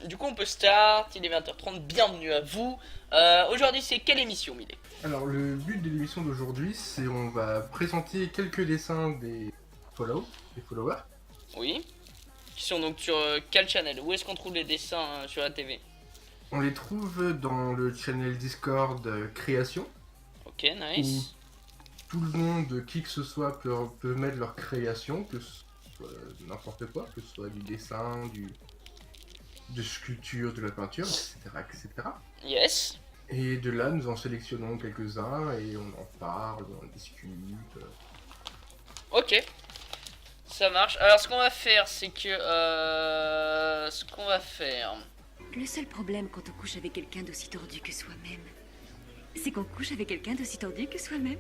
Du coup, on peut start. Il est 20h30. Bienvenue à vous. Aujourd'hui, c'est quelle émission, Milé? Alors, le but de l'émission d'aujourd'hui, c'est on va présenter quelques dessins des followers. Oui. Qui sont donc sur quel channel? Où est-ce qu'on trouve les dessins sur la TV? On les trouve dans le channel Discord Création, Ok, où nice. tout le monde, qui que ce soit, peut mettre leur création, que ce soit n'importe quoi, que ce soit du dessin, de sculpture, de la peinture, etc., etc. Yes. Et de là, nous en sélectionnons quelques-uns et on en parle, on en discute. Ok. Ça marche. Alors, ce qu'on va faire, c'est que ce qu'on va faire. Le seul problème quand on couche avec quelqu'un d'aussi tordu que soi-même, c'est qu'on couche avec quelqu'un d'aussi tordu que soi-même.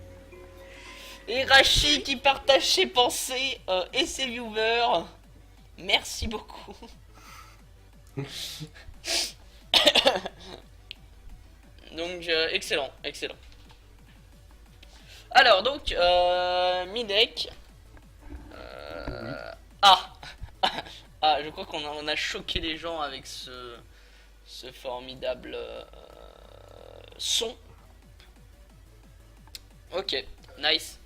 Et Rachid qui partage ses pensées et ses viewers. Merci beaucoup. Donc, excellent, excellent. Alors, donc, Midek. Oui. Ah Ah, je crois on a choqué les gens avec ce formidable son. Ok, nice.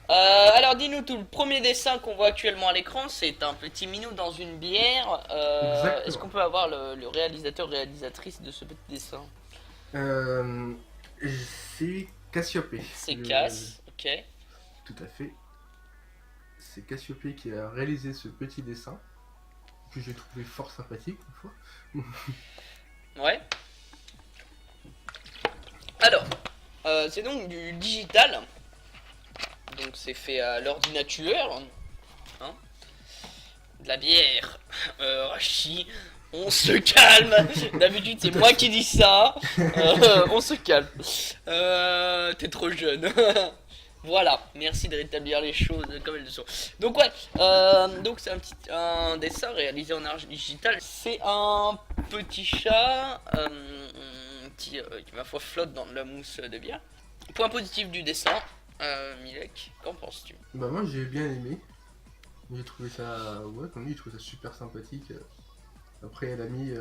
Alors dis-nous tout, le premier dessin qu'on voit actuellement à l'écran, c'est un petit minou dans une bière. Est-ce qu'on Exactement. peut avoir le réalisateur, réalisatrice de ce petit dessin? Euh, c'est Cassiopée. C'est Cass, ok. Tout à fait. C'est Cassiopée qui a réalisé ce petit dessin, que j'ai trouvé fort sympathique une fois. Ouais. Alors, c'est donc du digital, donc c'est fait à l'ordinateur, hein. De la bière, Rachi, on se calme. D'habitude c'est Tout à moi qui fait. dis ça. On se calme. T'es trop jeune. Voilà, merci de rétablir les choses comme elles sont. Donc ouais, donc c'est un dessin réalisé en art digital. C'est un petit chat qui ma foi flotte dans de la mousse de bière. Point positif du dessin, Milek, qu'en penses-tu? Bah moi j'ai bien aimé. J'ai trouvé ça, ouais, comme dit, j'ai trouvé ça super sympathique. Après elle a mis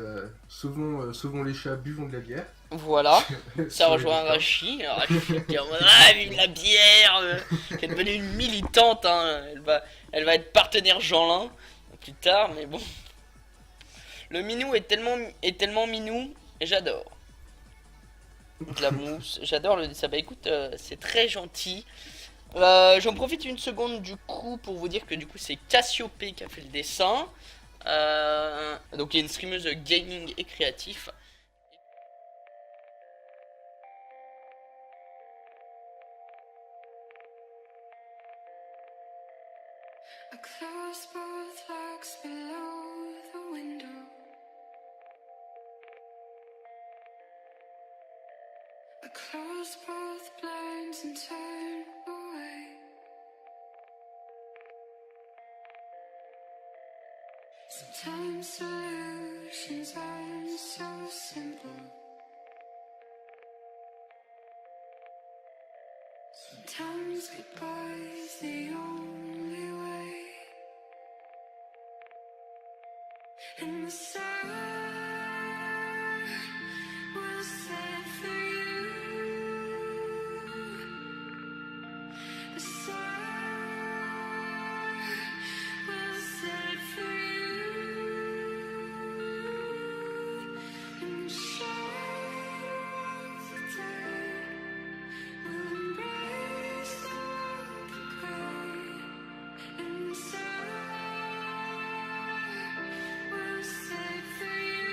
sauvons les chats, buvons de la bière Voilà, ça sur le rejoint Discord. Rachi. Rachi qui est en mode ah, vive la bière, qui est devenue une militante. Hein. Elle va être partenaire Jeanlin plus tard, mais bon. Le minou est tellement minou, j'adore. De la mousse, j'adore le dessin. Bah écoute, c'est très gentil. J'en profite une seconde du coup pour vous dire que du coup c'est Cassiopée qui a fait le dessin. Donc il y a une streameuse gaming et créatif. I close both legs below the window. I close both blinds and turn away. Sometimes solutions aren't so simple. Sometimes goodbye's the only way. And the sun will set for you. The sun will set for you. And the shadow of the day will embrace all the gray. And the sun will set for you.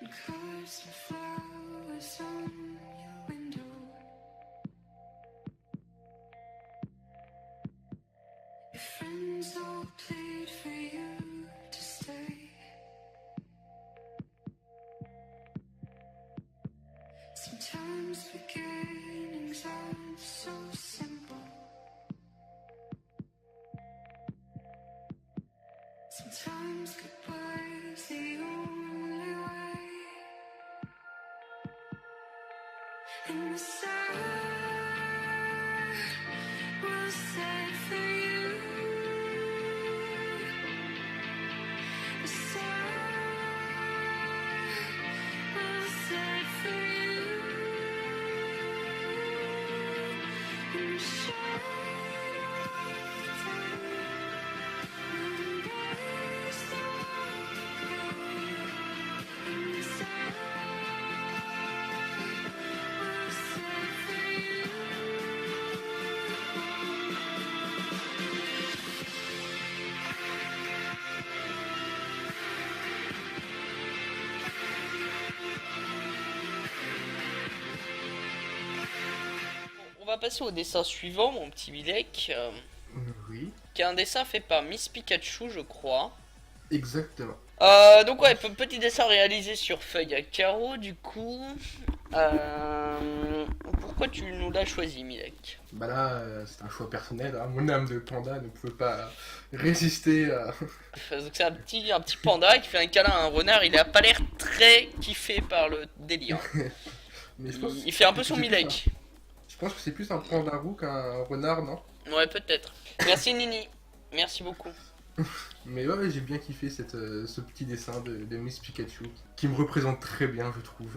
And cards and flowers on your window. Your friends all plead for you to stay. Sometimes beginnings aren't so simple. Sometimes goodbye's the only way. And the sun will set for you. The sun will set for you. In the shadow of time, when there's no hope, and the sun will set for you. On va passer au dessin suivant, mon petit Milek, Oui, qui est un dessin fait par Miss Pikachu, je crois. exactement. Donc ouais, petit dessin réalisé sur feuille à carreaux, du coup. Pourquoi tu nous l'as choisi, Milek? Bah là, c'est un choix personnel, hein. Mon âme de panda ne pouvait pas résister à... Donc c'est un petit panda qui fait un câlin à un renard, il a pas l'air très kiffé par le délire. Mais je pense Il fait un peu que son c'est plus Milek. Je pense que c'est plus un panda roux qu'un renard, non? Ouais, peut-être. Merci Nini, merci beaucoup. Mais ouais, j'ai bien kiffé ce petit dessin de Miss Pikachu, qui me représente très bien, je trouve.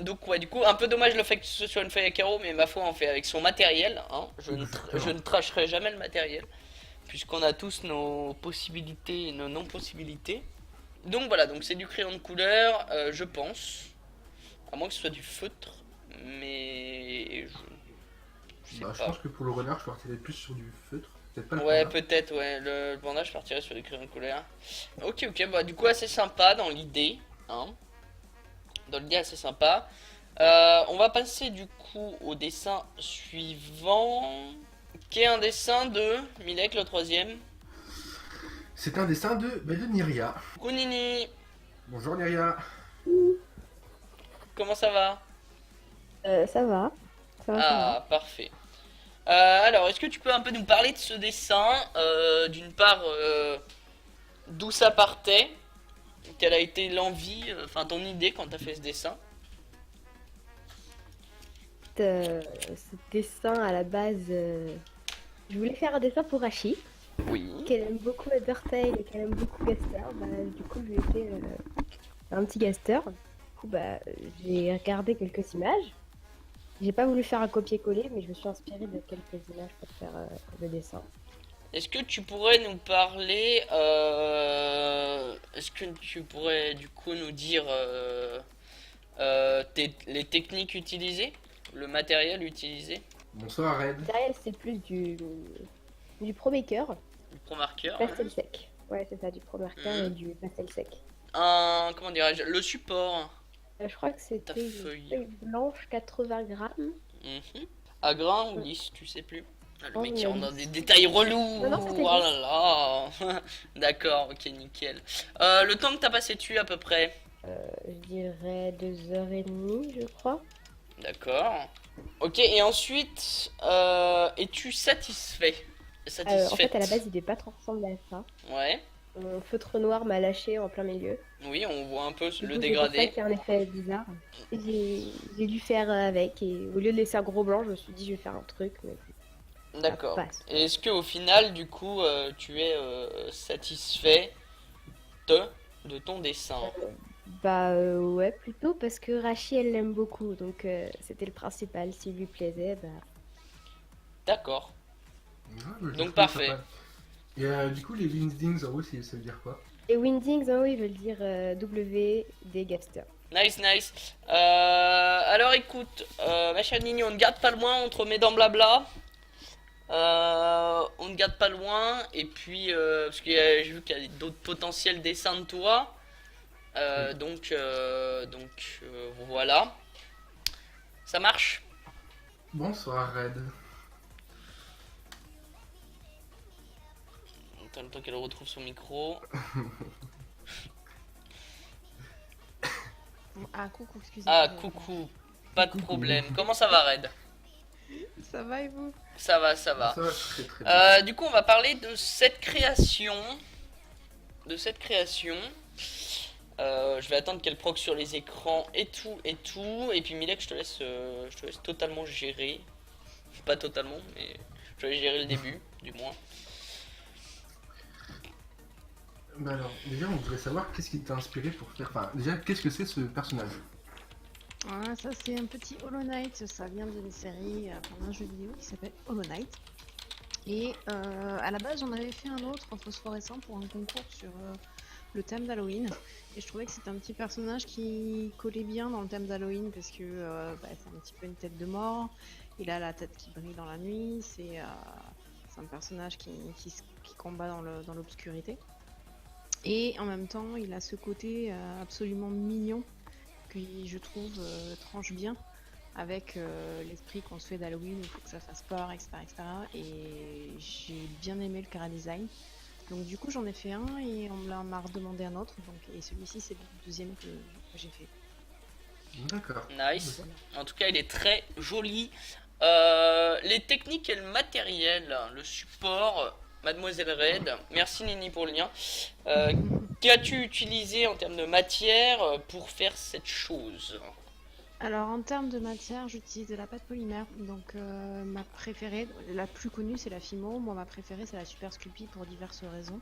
Donc ouais, du coup, un peu dommage le fait que ce soit une feuille à carreaux, mais ma foi, on fait avec son matériel. Hein. Je ne tracherai jamais le matériel, puisqu'on a tous nos possibilités et nos non-possibilités. Donc voilà, donc c'est du crayon de couleur, je pense. À moins que ce soit du feutre, mais je sais Bah, je pas. pense que pour le renard, je partirais plus sur du feutre. Peut-être pas le Ouais, panda. peut-être, ouais. Le bandage, je partirais sur des crayons de couleur. Ok, bah du coup, assez sympa dans l'idée. Hein. Dans l'idée, assez sympa. On va passer du coup au dessin suivant. Qui est un dessin de Milek, le troisième. C'est un dessin de Niria. Coucou Nini, Bonjour Niria. comment ça va? Ça va. Ça va, ça va. Ah, parfait. Alors, est-ce que tu peux un peu nous parler de ce dessin? D'une part, d'où ça partait? Quelle a été l'envie, enfin ton idée quand t'as fait ce dessin? Ce dessin, à la base, je voulais faire un dessin pour Hachi, Oui. qu'elle aime beaucoup Undertale et qu'elle aime beaucoup Gaster. Bah, du coup, je lui ai fait un petit Gaster. Du coup, bah, j'ai regardé quelques images. J'ai pas voulu faire un copier-coller, mais je me suis inspirée de quelques images pour faire le dessin. Est-ce que tu pourrais nous parler, est-ce que tu pourrais du coup nous dire les techniques utilisées, le matériel utilisé, Bonsoir Red. Derrière, c'est plus du Pro Maker, le pro marqueur, pastel sec. Ouais, c'est ça, du Pro Maker Mhm. et du pastel sec. comment dirais-je, le support, Je crois que c'était Ta une feuille. feuille blanche 80 grammes. Mhm. À grain ou lisse, tu sais plus. Ah, le Oh, mec mais qui rentre dans lisse. des détails relous. Non, c'était Oh là là. D'accord, ok, nickel. Le temps que t'as passé dessus à peu près. Je dirais 2h30, je crois. D'accord. Ok, et ensuite, es-tu satisfait? En Satisfaite? fait, à la base, il devait pas trop ressembler à ça. Ouais. Mon feutre noir m'a lâché en plein milieu. Oui, on voit un peu Du le coup, c'est dégradé. pour ça qu'il y a un effet bizarre. J'ai dû faire avec, et au lieu de laisser un gros blanc, je me suis dit, je vais faire un truc. Mais D'accord. ça passe. Et est-ce que au final, du coup, tu es satisfait de ton dessin? Bah ouais, plutôt parce que Rachi, elle l'aime beaucoup. Donc c'était le principal. S'il lui plaisait, bah... D'accord. Ouais, je Donc, trouve parfait. ça pas- Et du coup, les Windings en haut, ça veut dire quoi? Et Windings, en haut, ils veulent dire W des Gaster. Nice, nice. Alors écoute, ma chère Nini, on ne garde pas loin, on te remet dans blabla. On ne garde pas loin, et puis, parce que j'ai vu qu'il y a d'autres potentiels dessins de toi. Donc voilà. Ça marche? Bonsoir Red. Attends le temps qu'elle retrouve son micro. Ah, coucou, excusez-moi. Ah, coucou. Pas de problème. Comment ça va, Red? Ça va et vous? Ça va, ça va. Ça va très très bien. Du coup, on va parler de cette création. Je vais attendre qu'elle proc sur les écrans et tout et tout. Et puis Milek, je te laisse totalement gérer. Pas totalement, mais je vais gérer le début, du moins. Bah alors, déjà, on voudrait savoir qu'est-ce qui t'a inspiré pour faire. Enfin, déjà, qu'est-ce que c'est ce personnage? Ah, ça c'est un petit Hollow Knight, ça vient d'une série, d'un jeu vidéo qui s'appelle Hollow Knight. Et à la base j'en avais fait un autre en phosphorescent pour un concours sur le thème d'Halloween. Et je trouvais que c'était un petit personnage qui collait bien dans le thème d'Halloween parce que c'est un petit peu une tête de mort, il a la tête qui brille dans la nuit, c'est un personnage qui combat dans l'obscurité. Et en même temps il a ce côté absolument mignon qui je trouve tranche bien avec l'esprit qu'on se fait d'Halloween, il faut que ça fasse peur, etc. etc. Et j'ai bien aimé le chara design. Donc du coup j'en ai fait un et m'a redemandé un autre. Donc, et celui-ci c'est le deuxième que j'ai fait. D'accord. Nice. En tout cas, il est très joli. Les techniques et le matériel, le support, Mademoiselle Red. Merci Nini pour le lien. Qu'as-tu utilisé en termes de matière pour faire cette chose? Alors en termes de matière, j'utilise de la pâte polymère. Donc ma préférée, la plus connue c'est la Fimo. Moi ma préférée c'est la Super Sculpey pour diverses raisons.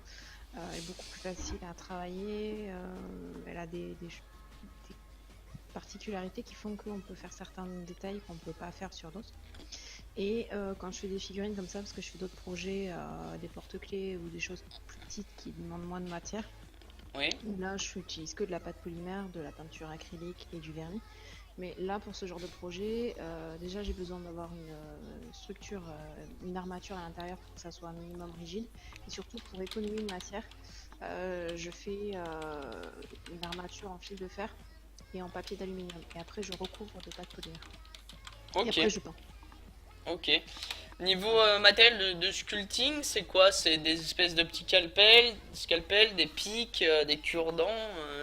Elle est beaucoup plus facile à travailler. Elle a des particularités qui font qu'on peut faire certains détails qu'on ne peut pas faire sur d'autres. Et quand je fais des figurines comme ça, parce que je fais d'autres projets, des porte-clés ou des choses plus petites qui demandent moins de matière, Oui. là je n'utilise que de la pâte polymère, de la peinture acrylique et du vernis. Mais là, pour ce genre de projet, déjà j'ai besoin d'avoir une structure, une armature à l'intérieur pour que ça soit un minimum rigide. Et surtout pour économiser de matière, je fais une armature en fil de fer et en papier d'aluminium. Et après je recouvre de pâte polymère. Et Ok. après je peins. Ok. Niveau matériel de sculpting, c'est quoi? C'est des espèces de petits scalpels, des pics, des cure-dents.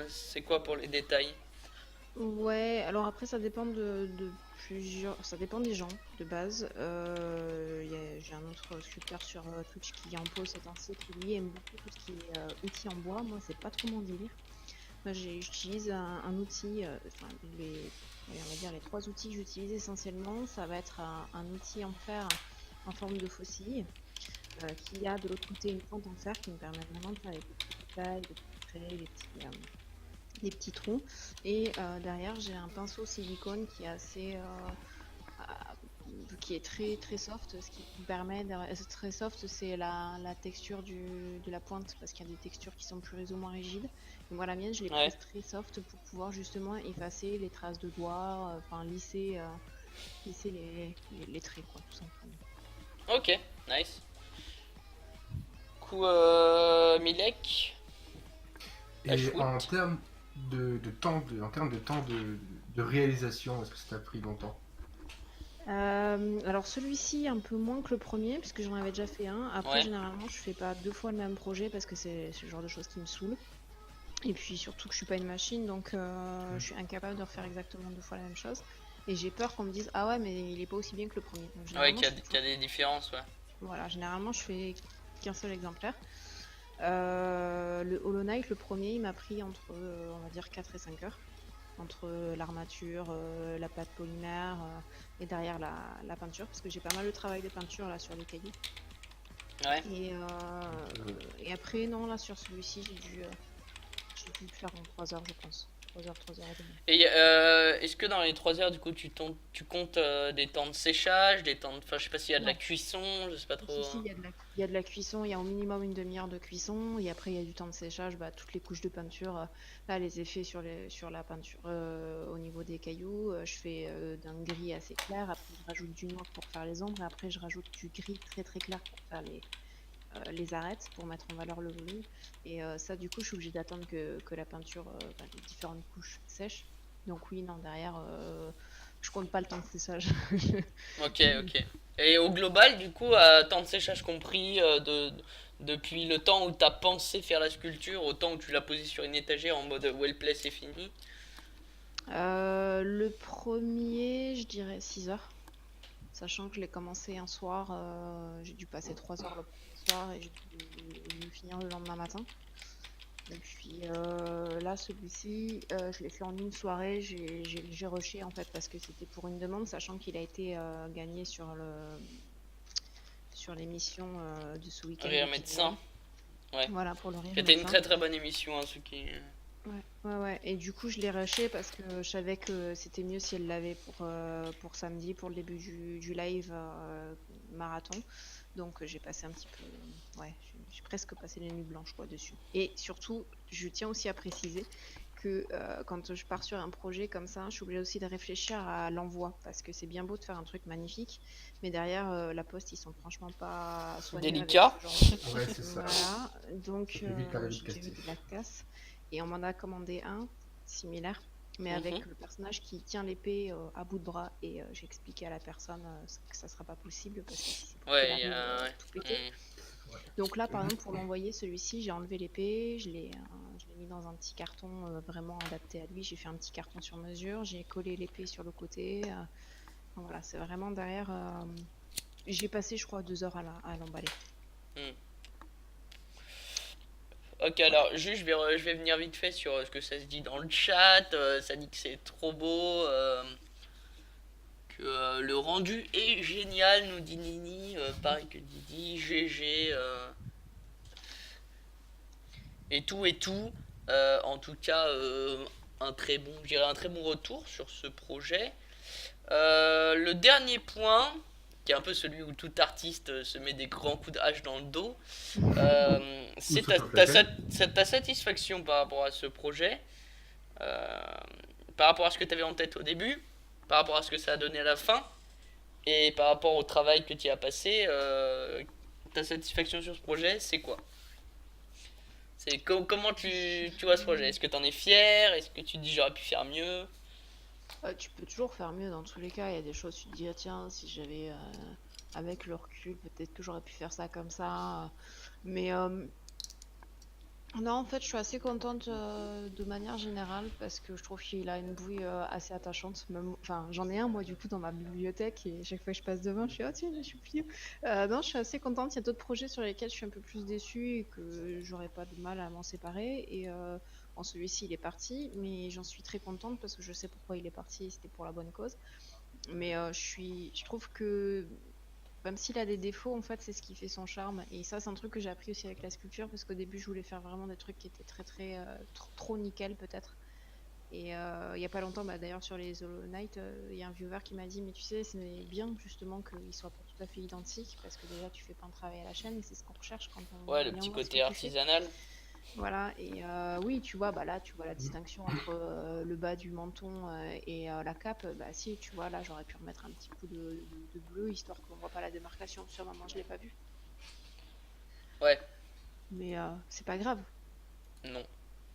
C'est quoi pour les détails? Ouais, alors après ça dépend de plusieurs, ça dépend des gens de base. J'ai un autre sculpteur sur Twitch qui en pose cet ainsi qui lui aime beaucoup tout ce qui est outils en bois. Moi c'est pas trop mon délire. Moi j'utilise un outil, enfin on va dire les trois outils que j'utilise essentiellement, ça va être un outil en fer en forme de faucille qui a de l'autre côté une fente en fer qui me permet vraiment de faire les petits détails, les petits traits, des petits trous. Et derrière j'ai un pinceau silicone qui est assez qui est très très soft. Ce qui me permet très soft, c'est la texture de la pointe, parce qu'il y a des textures qui sont plus ou moins rigides. Et moi la mienne je l'ai Ouais. prise très soft pour pouvoir justement effacer les traces de doigts, enfin lisser les traits quoi, tout simplement. Ok, nice. Coup, Milek. Et Ashwood. en termes en termes de temps de réalisation, est-ce que ça t'a pris longtemps? Alors celui-ci un peu moins que le premier puisque j'en avais déjà fait un. Après Ouais. généralement je fais pas deux fois le même projet parce que c'est le genre de choses qui me saoule. Et puis surtout que je suis pas une machine, donc je suis incapable de refaire exactement deux fois la même chose. Et j'ai peur qu'on me dise ah ouais mais il est pas aussi bien que le premier. Donc, Ouais, généralement, qu'il y a des différences, ouais. voilà, généralement je fais qu'un seul exemplaire. Le Hollow Knight, le premier, il m'a pris entre on va dire 4 et 5 heures. Entre l'armature, la pâte polymère et derrière la peinture, parce que j'ai pas mal de travail de peinture là sur les cahiers. Ouais. Et après, non, là sur celui-ci, j'ai dû le faire en 3 heures, je pense. 3 heures et demie. Et est-ce que dans les 3 heures, du coup, tu comptes des temps de séchage, des temps de... Enfin, je sais pas s'il y a de la Ouais. cuisson, je sais pas trop. Si, il y a de la cuisson, il y a au minimum une demi-heure de cuisson, et après il y a du temps de séchage, toutes les couches de peinture, là les effets sur la peinture au niveau des cailloux, je fais d'un gris assez clair, après je rajoute du noir pour faire les ombres, et après je rajoute du gris très très clair pour faire les arêtes, pour mettre en valeur le volume, et ça du coup je suis obligée d'attendre que la peinture, les différentes couches sèchent, donc oui, non, derrière, je compte pas le temps de séchage. Ok, ok. Et au global, du coup, temps de séchage compris, depuis le temps où t'as pensé faire la sculpture au temps où tu l'as posée sur une étagère en mode well play, c'est fini. Le premier, je dirais 6 heures. Sachant que je l'ai commencé un soir, j'ai dû passer 3 heures le premier soir et j'ai dû le finir le lendemain matin. Et puis là, celui-ci, je l'ai fait en une soirée. J'ai rushé en fait parce que c'était pour une demande, sachant qu'il a été gagné sur l'émission de ce week-end. Rire de médecin. Kinéo. Ouais. Voilà, pour le rire C'était une médecin. très très bonne émission, hein, ceux qui. Ouais. Et du coup, je l'ai rushé parce que je savais que c'était mieux si elle l'avait pour samedi, pour le début du live marathon. Donc, j'ai passé un petit peu. Ouais, j'ai presque passé les nuits blanches, quoi, dessus. Et surtout, je tiens aussi à préciser que quand je pars sur un projet comme ça, je suis obligée aussi de réfléchir à l'envoi. Parce que c'est bien beau de faire un truc magnifique, mais derrière, la poste, ils sont franchement pas soigneux. Délicat. Avec ce genre de truc. Ouais, c'est ça. Voilà. Donc, J'ai vu que la j'ai casse. vu de la casse. Et on m'en a commandé un similaire, mais avec le personnage qui tient l'épée à bout de bras. Et j'ai expliqué à la personne que ça sera pas possible parce que si c'est pour Ouais, qu'elle il y arrive, a. Ouais. tout péter. Mm. Donc là, par exemple, pour l'envoyer, celui-ci, j'ai enlevé l'épée, je l'ai mis dans un petit carton vraiment adapté à lui. J'ai fait un petit carton sur mesure, j'ai collé l'épée sur le côté. Donc voilà, c'est vraiment derrière. J'ai passé, je crois, 2 heures à l'emballer. Ok, alors juste je vais venir vite fait sur ce que ça se dit dans le chat. Ça dit que c'est trop beau, que le rendu est génial, nous dit Nini. Pareil que Didi, GG, et tout et tout. En tout cas, un très bon, je dirais un très bon retour sur ce projet. Le dernier point, qui est un peu celui où tout artiste se met des grands coups de hache dans le dos, c'est ta satisfaction par rapport à ce projet, par rapport à ce que tu avais en tête au début, par rapport à ce que ça a donné à la fin, et par rapport au travail que tu as passé. Ta satisfaction sur ce projet, c'est quoi? C'est comment tu vois ce projet? Est-ce que tu en es fier? Est-ce que tu te dis j'aurais pu faire mieux? Tu peux toujours faire mieux dans tous les cas. Il y a des choses, tu te dis, ah, tiens, si j'avais, avec le recul, peut-être que j'aurais pu faire ça comme ça. Mais non, en fait, je suis assez contente de manière générale parce que je trouve qu'il a une bouille assez attachante. Enfin, j'en ai un, moi, du coup, dans ma bibliothèque et chaque fois que je passe devant, je suis, oh tiens, je suis pliée. Non, je suis assez contente. Il y a d'autres projets sur lesquels je suis un peu plus déçue et que j'aurais pas de mal à m'en séparer. Et bon, celui-ci, il est parti, mais j'en suis très contente parce que je sais pourquoi il est parti et c'était pour la bonne cause. Mais je trouve que même s'il a des défauts, en fait, c'est ce qui fait son charme. Et ça, c'est un truc que j'ai appris aussi avec la sculpture parce qu'au début, je voulais faire vraiment des trucs qui étaient très trop nickel peut-être. Et il y a pas longtemps, bah, d'ailleurs sur les Hollow Knight, il y a un viewer qui m'a dit, mais tu sais, c'est bien justement qu'ils soient pas tout à fait identiques parce que déjà tu fais pas un travail à la chaîne et c'est ce qu'on recherche quand on Ouais, le vient petit voir ce côté que tu fais. artisanal. Voilà, et oui, tu vois, bah là, tu vois la distinction entre le bas du menton et la cape. Bah si, tu vois, là, j'aurais pu remettre un petit coup de bleu, histoire qu'on voit pas la démarcation. Sur le moment, je l'ai pas vu. Ouais, Mais c'est pas grave. non.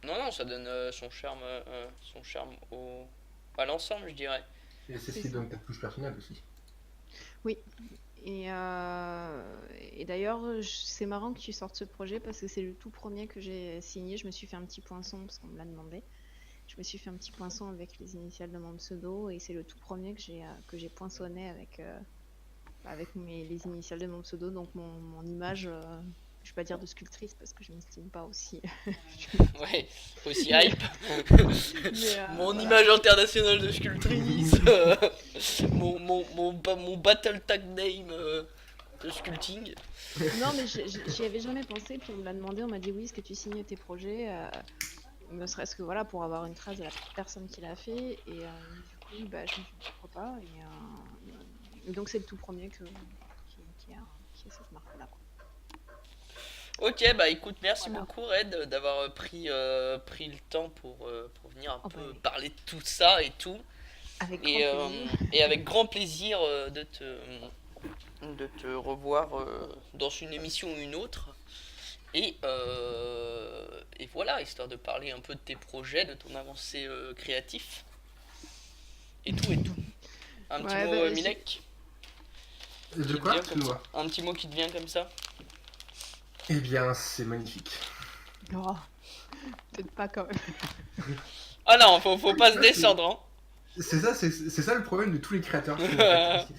Non, ça donne son charme à l'ensemble, je dirais. Et c'est ce C'est qui ça. donne ta touche personnelle aussi. Oui. Et d'ailleurs, c'est marrant que tu sortes ce projet parce que c'est le tout premier que j'ai signé. Je me suis fait un petit poinçon parce qu'on me l'a demandé. Je me suis fait un petit poinçon avec les initiales de mon pseudo et c'est le tout premier que j'ai poinçonné avec les initiales de mon pseudo. Donc mon image, je vais pas dire de sculptrice parce que je m'estime pas aussi. Ouais, aussi hype. Mon voilà. image internationale de sculptrice. Mon battle tag name de sculpting. Non, mais j'y avais jamais pensé. Puis on me l'a demandé, on m'a dit oui, est-ce que tu signes tes projets ne serait-ce que voilà, pour avoir une trace de la personne qui l'a fait. Et du coup, bah, je me suis dit pourquoi pas. Et donc, c'est le tout premier qui a cette marque-là, quoi. Ok, bah écoute, merci Voilà. beaucoup Red d'avoir pris le temps pour venir un Oh, peu bah, parler de tout ça et tout. avec Et, grand plaisir. et avec grand plaisir de te revoir dans une émission ou une autre. Et voilà, histoire de parler un peu de tes projets, de ton avancée créatif. Et tout et tout. Un petit Ouais, mot, bah, Milek, Et de qui te quoi? vient comme ça. Excuse-moi. Un petit mot qui te vient comme ça. Eh bien, c'est magnifique. Oh, peut-être pas quand même. Ah non, faut pas se descendre, hein. C'est ça le problème de tous les créateurs. je trouve, en fait.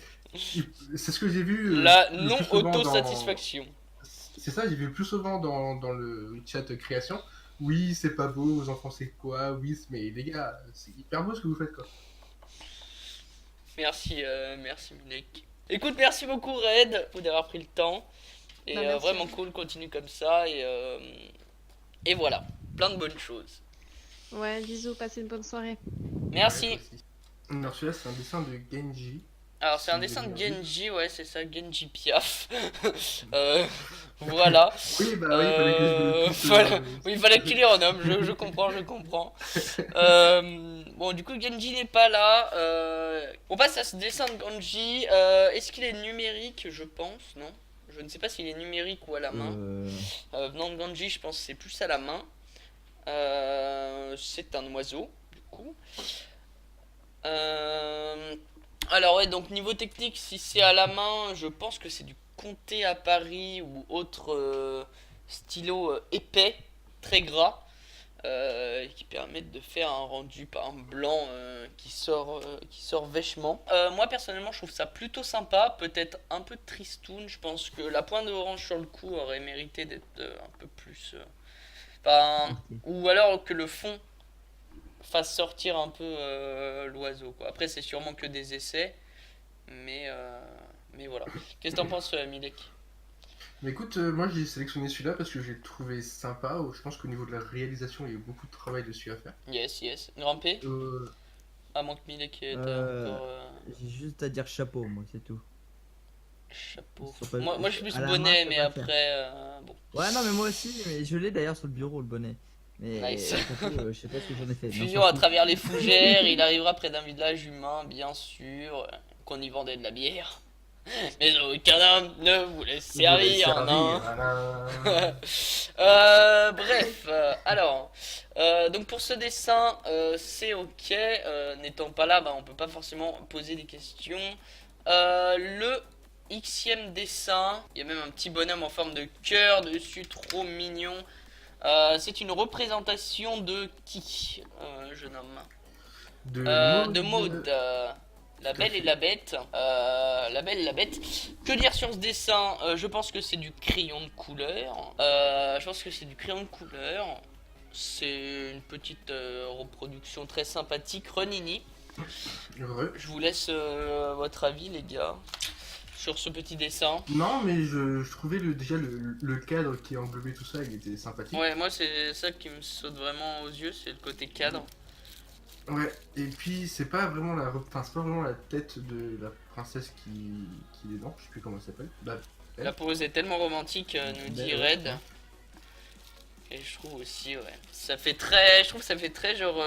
C'est ce que j'ai vu La le non plus souvent autosatisfaction. C'est ça, j'ai vu le plus souvent dans le chat création. Oui, c'est pas beau, vous en pensez quoi? Oui, mais les gars, c'est hyper beau ce que vous faites, quoi. Merci, merci Milek. Écoute, merci beaucoup Red pour d'avoir pris le temps. Et Bah, merci. vraiment cool, continue comme ça. Et voilà, plein de bonnes choses. Ouais, bisous, passez une bonne soirée. Merci. Ouais, toi aussi. Alors celui-là, c'est un dessin de Genji. Alors c'est un Si dessin vous de avez regardé. Genji, ouais c'est ça, Genji Piaf. Euh, voilà. Oui, bah oui, il fallait que je le coupe. Voilà. Oui, il fallait que tu les renommes, je comprends, je comprends. Bon, du coup, Genji n'est pas là. On passe à ce dessin de Genji. Est-ce qu'il est numérique, je pense, non? Je ne sais pas s'il est numérique ou à la main. Venant de Genji, je pense que c'est plus à la main. C'est un oiseau, du coup. Alors ouais, donc niveau technique, si c'est à la main, je pense que c'est du Comté à Paris ou autre stylo épais, très gras, qui permettent de faire un rendu par un blanc qui sort vêchement. Moi personnellement, je trouve ça plutôt sympa, peut-être un peu tristoun. Je pense que la pointe orange sur le cou aurait mérité d'être un peu plus, enfin, ou alors que le fond fasse sortir un peu l'oiseau quoi. Après c'est sûrement que des essais, mais voilà. Qu'est-ce que t'en penses Milek? Mais écoute, moi j'ai sélectionné celui-là parce que j'ai trouvé sympa. Je pense qu'au niveau de la réalisation, il y a eu beaucoup de travail dessus à faire. Yes, yes. Grand P? Euh, À moins que Milek était Euh, encore J'ai juste à dire chapeau, moi, c'est tout. chapeau. Sur pas- Moi je suis plus à la main, bonnet, ça mais va après bon. Ouais, non, mais moi aussi, mais je l'ai d'ailleurs sur le bureau, le bonnet. Mais Nice. chapeau, je sais pas ce que j'en ai fait. mais on Fusion s'en à fout. travers les fougères, il arrivera près d'un village humain, bien sûr, qu'on y vendait de la bière. Mais aucun homme ne voulait se servir, non. voilà. Bref, alors, donc pour ce dessin, c'est ok. N'étant pas là, bah, on peut pas forcément poser des questions. Le xème dessin, il y a même un petit bonhomme en forme de cœur dessus, trop mignon. C'est une représentation de qui, jeune homme? De Maud. La Belle et la Bête. La Belle et la Bête. Que dire sur ce dessin? Je pense que c'est du crayon de couleur. C'est une petite reproduction très sympathique. Renini. Heureux. Je vous laisse votre avis, les gars, sur ce petit dessin. Non, mais je trouvais déjà le cadre qui englobait tout ça, il était sympathique. Ouais, moi, c'est ça qui me saute vraiment aux yeux, c'est le côté cadre. Ouais, et puis c'est pas vraiment c'est pas vraiment la tête de la princesse qui est dedans, je sais plus comment elle s'appelle. Bah, elle. La pose est tellement romantique, nous dit Belle, Red. ouais. Et je trouve aussi, ouais. Je trouve que ça fait très genre.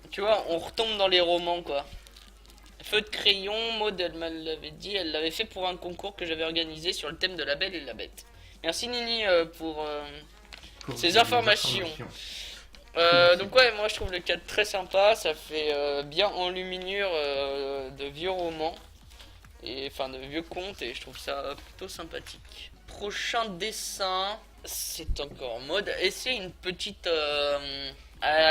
Tu vois, on retombe dans les romans, quoi. Feu de crayon, Maud, elle me l'avait dit, elle l'avait fait pour un concours que j'avais organisé sur le thème de la Belle et la Bête. Merci Nini pour ces les informations. Donc ouais, moi je trouve le cadre très sympa, ça fait bien enluminure de vieux romans, et enfin de vieux contes, et je trouve ça plutôt sympathique. Prochain dessin, c'est encore en mode, et c'est une petite...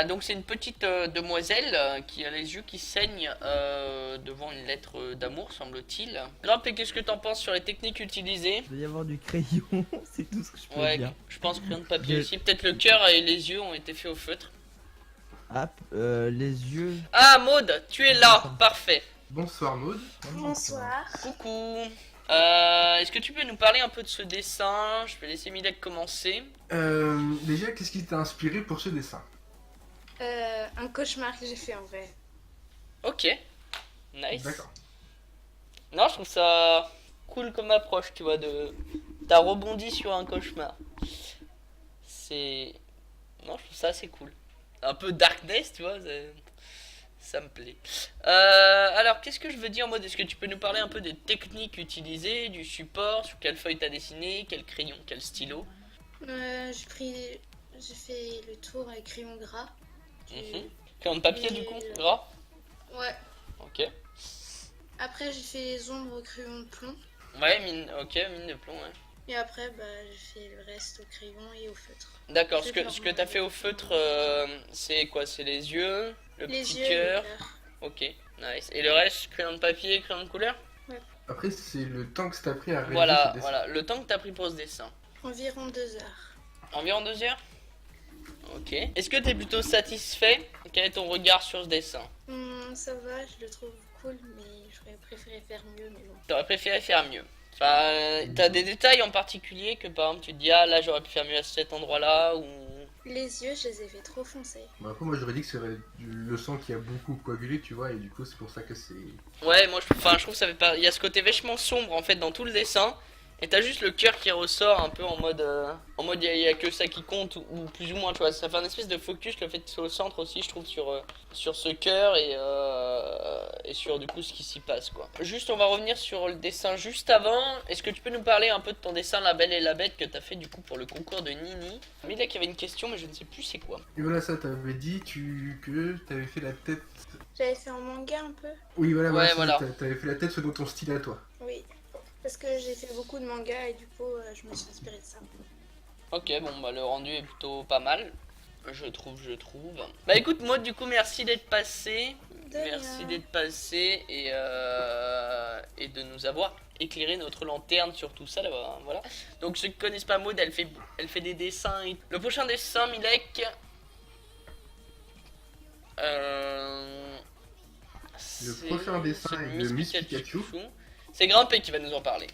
donc c'est une petite demoiselle qui a les yeux qui saignent devant une lettre d'amour, semble-t-il. Grimpe, et qu'est-ce que t'en penses sur les techniques utilisées? Il doit y avoir du crayon, c'est tout ce que je peux Ouais, dire. je pense crayon de papier Je- aussi. Peut-être le cœur et les yeux ont été faits au feutre. Hop, les yeux. Ah, Maud, tu es là, parfait. Bonsoir Maud. Bonsoir. Coucou. Est-ce que tu peux nous parler un peu de ce dessin? Je vais laisser Milek commencer. Déjà, qu'est-ce qui t'a inspiré pour ce dessin? Un cauchemar que j'ai fait en vrai. Ok, nice. D'accord. Non, je trouve ça cool comme approche, tu vois, t'as rebondi sur un cauchemar. Non, je trouve ça assez cool. Un peu darkness, tu vois, ça me plaît. Alors, qu'est-ce que je veux dire en mode, est-ce que tu peux nous parler un peu des techniques utilisées, du support, sur quelle feuille t'as dessiné, quel crayon, quel stylo? J'ai fait le tour avec crayon gras. Crayon de papier, du coup, gras? Ouais. Ok. Après j'ai fait les ombres au crayon de plomb. Ouais, mine de plomb, ouais. Et après j'ai fait le reste au crayon et au feutre. D'accord, Je vais ce que t'as fait au feutre, c'est quoi? C'est les yeux, le Les petit yeux cœur. et le cœur. Ok, nice. Et le reste, crayon de papier, crayon de couleur? Après, c'est le temps que t'as pris à réaliser Voilà, ce dessin. voilà, le temps que t'as pris pour ce dessin. Environ 2 heures. Environ 2 heures? Ok. Est-ce que t'es plutôt satisfait? Quel est ton regard sur ce dessin? Ça va, je le trouve cool, mais j'aurais préféré faire mieux, mais bon. T'aurais préféré faire mieux. Enfin, t'as des détails en particulier que par exemple tu te dis ah là j'aurais pu faire mieux à cet endroit-là ou... Les yeux, je les ai fait trop foncés. Bah, après, moi j'aurais dit que c'est le sang qui a beaucoup coagulé, tu vois, et du coup c'est pour ça que c'est. Ouais, moi enfin, je trouve que ça fait pas... Il y a ce côté vachement sombre en fait dans tout le dessin. Et t'as juste le cœur qui ressort un peu en mode... il y a que ça qui compte ou plus ou moins, tu vois. Ça fait un espèce de focus, le fait que c'est au centre aussi, je trouve, sur ce cœur et sur du coup ce qui s'y passe, quoi. Juste, on va revenir sur le dessin juste avant. Est-ce que tu peux nous parler un peu de ton dessin La Belle et la Bête que t'as fait du coup pour le concours de Nini? Mais là, qu'il y avait une question, mais je ne sais plus c'est quoi. Et voilà, ça, t'avais dit que t'avais fait la tête. J'avais fait un manga un peu. Oui, voilà, Ouais, voilà, voilà. t'avais fait la tête selon ton style à toi. Oui. Parce que j'ai fait beaucoup de mangas et du coup, je me suis inspirée de ça. Ok, bon, bah le rendu est plutôt pas mal. Je trouve. Bah écoute, moi du coup, merci d'être passé. De Merci rien. d'être passé et de nous avoir éclairé notre lanterne sur tout ça là-bas. Voilà. Donc ceux qui connaissent pas Maud, elle fait des dessins. Le prochain dessin, Milek. Le prochain dessin est de Miss Pikachu. C'est Grimpé qui va nous en parler.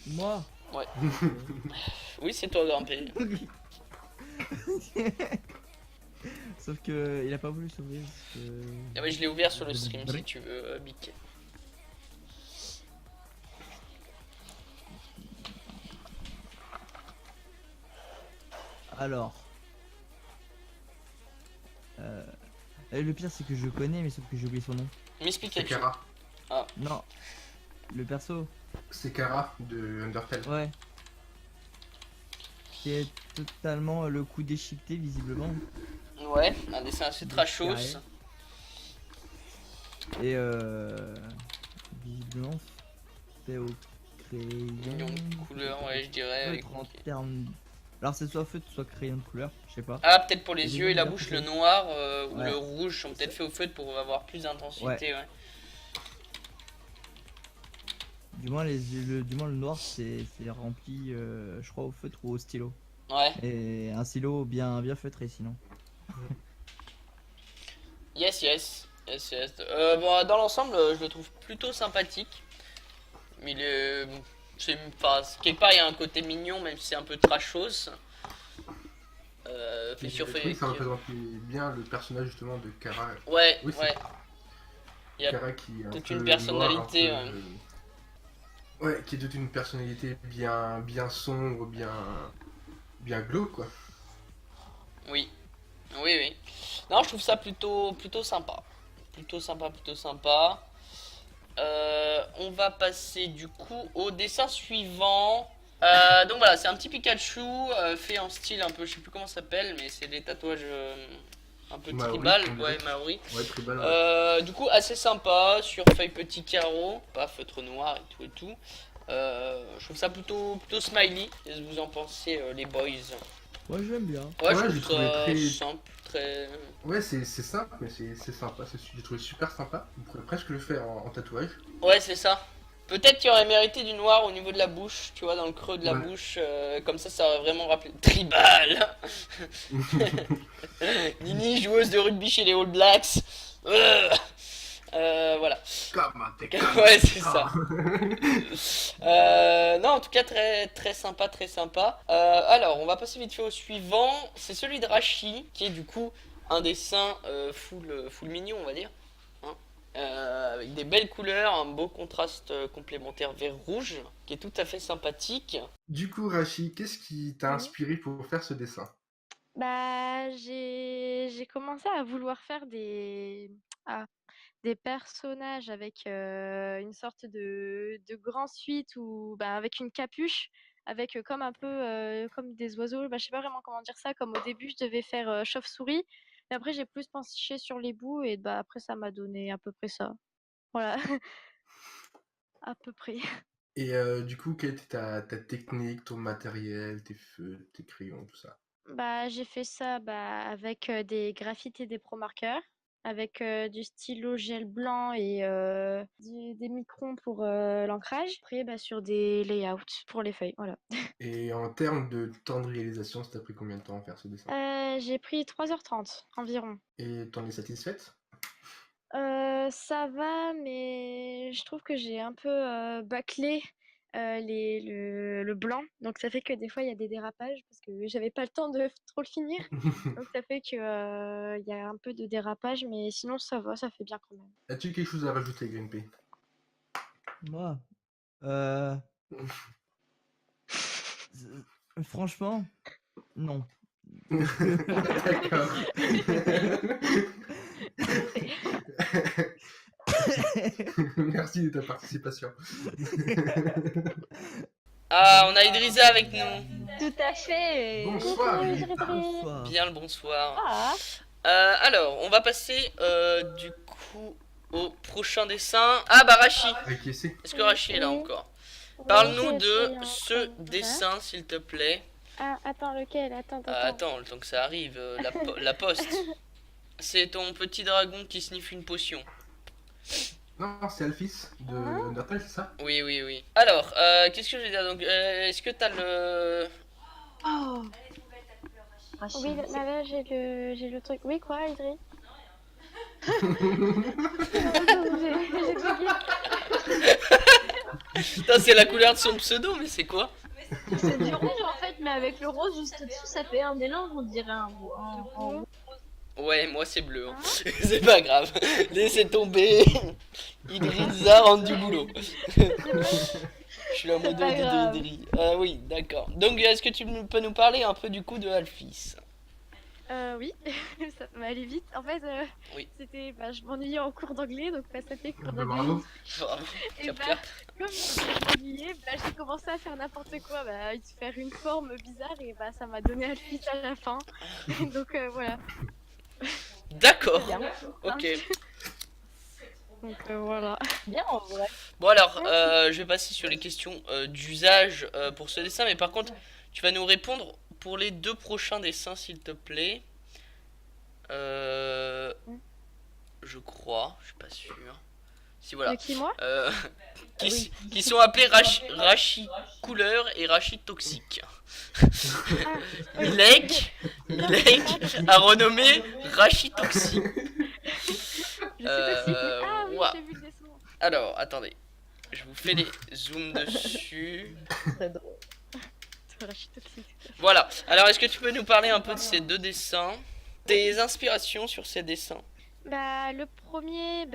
Moi. Oui, c'est toi Grimpé. Sauf que il a pas voulu s'ouvrir. Parce que... Ah ouais, je l'ai ouvert sur le stream si tu veux, Bic. Alors. Le pire c'est que je connais mais sauf que j'ai oublié son nom. Miss C'est Pikachu. Kara. Non. Le perso. C'est Kara de Undertale. Ouais. Qui est totalement le coup déchiqueté visiblement. Ouais, un dessin assez trashos. Et visiblement fait au Mignon crayon. de couleur, ouais, je dirais. Avec... En termes. Alors c'est soit feutre soit crayon de couleur, je sais pas. Ah, peut-être pour les Et yeux et la déjà, bouche, peut-être. le noir ou Ouais. le rouge sont peut-être faits au feutre pour avoir plus d'intensité. Ouais. Du moins le noir c'est rempli je crois au feutre ou au stylo. Ouais. Et un stylo bien feutré sinon. Yes. Bon, dans l'ensemble, je le trouve plutôt sympathique. Mais enfin, quelque part, il y a un côté mignon, même si c'est un peu trashos. Fait Et sur je fait. trouve que ça représentait bien le personnage justement de Kara. Ouais, Oui, c'est ouais. Il y a Kara qui est un toute peu une personnalité, noire, un peu- Ouais, qui est toute une personnalité bien sombre, bien glauque, quoi. Oui. Non, je trouve ça plutôt sympa. Plutôt sympa. On va passer du coup au dessin suivant. Donc voilà, c'est un petit Pikachu fait en style un peu, je sais plus comment ça s'appelle, mais c'est des tatouages un peu Maori, tribal, on ouais, dirait. Maori. Ouais, tribal, ouais. Du coup, assez sympa, sur feuille petit carreau, pas feutre noir et tout. Je trouve ça plutôt smiley. Qu'est-ce que vous en pensez, les boys? Ouais j'aime bien. Ouais, je j'ai trouve trouvé ça très. simple, très. Ouais, c'est simple, mais c'est sympa. J'ai trouvé super sympa. On pourrait presque le faire en tatouage. Ouais, c'est ça. Peut-être qu'il aurait mérité du noir au niveau de la bouche, tu vois, dans le creux de la Ouais. bouche, comme ça aurait vraiment rappelé. Tribal. Nini, joueuse de rugby chez les All Blacks. Voilà. Comment t'es Ouais, c'est ça. Non, en tout cas, très sympa. Alors, on va passer vite fait au suivant. C'est celui de Rashi, qui est du coup un dessin full mignon, on va dire. Hein. Avec des belles couleurs, un beau contraste complémentaire vert-rouge, qui est tout à fait sympathique. Du coup, Rachi, qu'est-ce qui t'a inspiré pour faire ce dessin? Bah, j'ai commencé à vouloir faire des personnages avec une sorte de grand suite ou bah, avec une capuche, avec comme un peu comme des oiseaux. Bah, je sais pas vraiment comment dire ça. Comme au début, je devais faire chauve-souris, mais après j'ai plus penché sur les bouts et bah après ça m'a donné à peu près ça. Voilà, à peu près. Et du coup, quelle était ta technique, ton matériel, tes feux, tes crayons, tout ça? Bah, j'ai fait ça bah, avec des graphites et des pro marqueurs. avec du stylo gel blanc et des microns pour l'ancrage. Après, bah, sur des layouts pour les feuilles, voilà. Et en termes de temps de réalisation, ça t'a pris combien de temps à faire ce dessin? J'ai pris 3h30 environ. Et t'en es satisfaite? Ça va, mais je trouve que j'ai un peu bâclé le blanc. Donc ça fait que des fois il y a des dérapages parce que j'avais pas le temps de trop le finir. Donc ça fait que il y a un peu de dérapage, mais sinon ça va, ça fait bien quand même. As-tu quelque chose à rajouter, Greenpay? Moi, franchement, non. D'accord. Merci de ta participation. Ah, on a Idrissa avec nous. Tout à fait. Bonsoir, Coucou, Idrissa. Idrissa. Bonsoir. Bien le bonsoir. Ah, Alors, on va passer du coup au prochain dessin. Ah bah Rachi. Avec qui c'est? Est-ce que Rachi est là Oui. encore? oui, Parle-nous je de suis en ce train de- dessin, s'il te plaît. Ah, attends, lequel? Attends. Attends, le temps que ça arrive, la poste. C'est ton petit dragon qui sniffe une potion. Non, c'est Alphys de Undertale, c'est ça? Oui, oui, oui. Alors, qu'est-ce que je vais dire? Donc, est-ce que t'as le... Oh. Oui, là, j'ai le truc. Oui, quoi, Idri? J'ai bugué. Putain, c'est la couleur de son pseudo, mais c'est quoi? C'est du rouge en fait, mais avec le rose juste au-dessus, ça fait un mélange, on dirait un Ouais, moi c'est bleu. Hein. C'est pas grave. Laissez tomber. Idrissa rentre du boulot. Je suis en mode pas grave. Idri. Ah oui, d'accord. Donc, est-ce que tu peux nous parler un peu du coup de Alphys? Oui, ça va aller vite. En fait, Oui. c'était, je m'ennuyais en cours d'anglais, donc ça fait cours Bah, d'anglais. bravo. Bravo. Et Cap, bah, cap. comme je m'ennuyais, j'ai commencé à faire n'importe quoi, faire une forme bizarre et ça m'a donné Alphys à la fin. Donc voilà. D'accord. Bien. Ok. Donc voilà. bien en vrai. Bon alors, je vais passer sur les questions d'usage pour ce dessin, mais par contre, tu vas nous répondre pour les 2 prochains dessins, s'il te plaît. Je crois, je suis pas sûr. Si voilà. De qui, moi? Qui sont appelés Rachi couleur et Rachi toxique. Milek a renommé Rachi toxique. Je sais toxique. Ah oui, ouah. j'ai vu le dessin. Alors, attendez. Je vous fais les zooms dessus. Très drôle. C'est Rachid toxique. Voilà. Alors, est-ce que tu peux nous parler un peu de ces 2 dessins? Tes inspirations sur ces dessins? Le premier,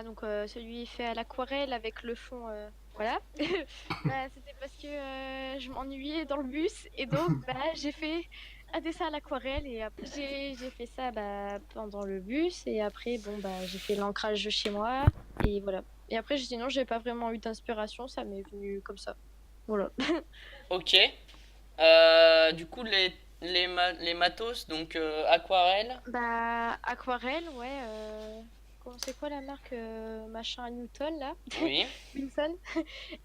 donc celui fait à l'aquarelle avec le fond, voilà. C'était parce que je m'ennuyais dans le bus et donc j'ai fait un dessin à l'aquarelle et après j'ai fait ça pendant le bus et après j'ai fait l'ancrage chez moi et voilà. Et après j'ai dit non, j'ai pas vraiment eu d'inspiration, ça m'est venu comme ça. Voilà. Ok. Du coup, les matos, donc aquarelle. Aquarelle, ouais. C'est quoi la marque machin Newton là? Oui. Wilson.